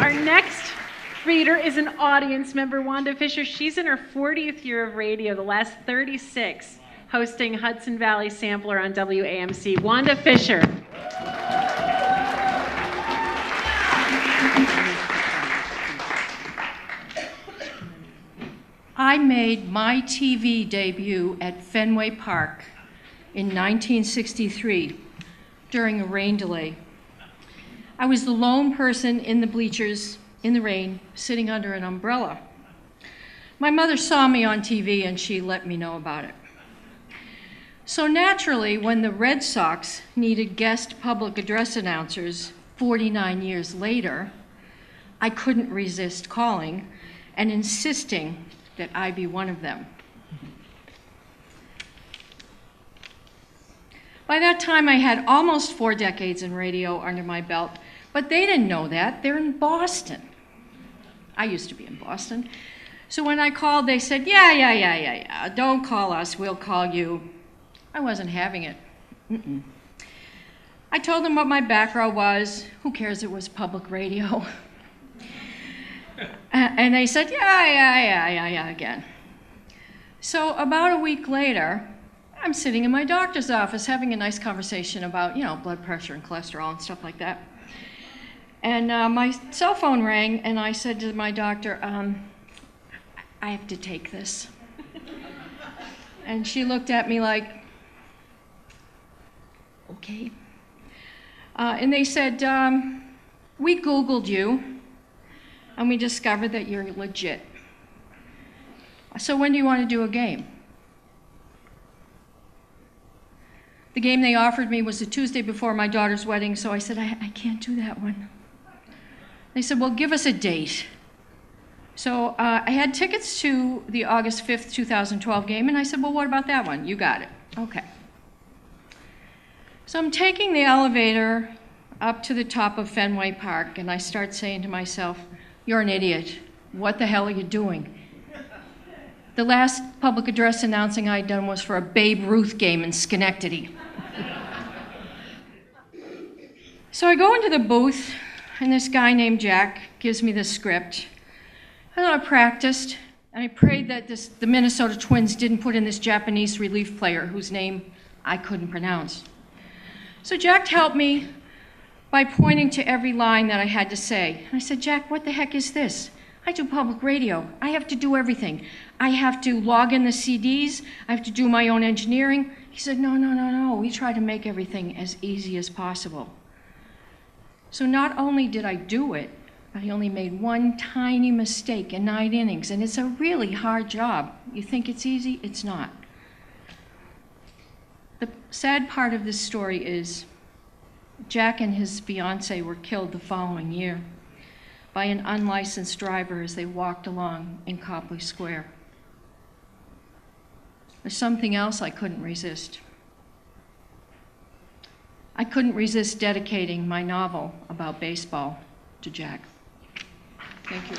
our next reader is an audience member, Wanda Fischer. She's in her 40th year of radio, the last 36, hosting Hudson Valley Sampler on WAMC. Wanda Fischer. I made my TV debut at Fenway Park in 1963 during a rain delay. I was the lone person in the bleachers in the rain, sitting under an umbrella. My mother saw me on TV and she let me know about it. So naturally, when the Red Sox needed guest public address announcers 49 years later, I couldn't resist calling and insisting that I be one of them. By that time, I had almost 4 decades in radio under my belt, but they didn't know that. They're in Boston. I used to be in Boston. So when I called, they said, yeah, don't call us, we'll call you. I wasn't having it. I told them what my background was. Who cares, it was public radio. And they said, yeah, again. So about a week later, I'm sitting in my doctor's office having a nice conversation about, blood pressure and cholesterol and stuff like that. And my cell phone rang, and I said to my doctor, I have to take this. And she looked at me like, okay. And they said, we Googled you, and we discovered that you're legit. So when do you want to do a game? The game they offered me was the Tuesday before my daughter's wedding, so I said, I can't do that one. They said, well, give us a date. So I had tickets to the August 5th, 2012 game, and I said, well, what about that one? You got it. Okay. So I'm taking the elevator up to the top of Fenway Park, and I start saying to myself, you're an idiot. What the hell are you doing? The last public address announcing I'd done was for a Babe Ruth game in Schenectady. So I go into the booth, and this guy named Jack gives me the script. And I practiced, and I prayed that the Minnesota Twins didn't put in this Japanese relief player whose name I couldn't pronounce. So Jack helped me by pointing to every line that I had to say. And I said, Jack, what the heck is this? I do public radio. I have to do everything. I have to log in the CDs. I have to do my own engineering. He said, no. We try to make everything as easy as possible. So not only did I do it, but I only made one tiny mistake in 9 innings, and it's a really hard job. You think it's easy? It's not. The sad part of this story is Jack and his fiancée were killed the following year by an unlicensed driver as they walked along in Copley Square. There's something else I couldn't resist. I couldn't resist dedicating my novel about baseball to Jack. Thank you.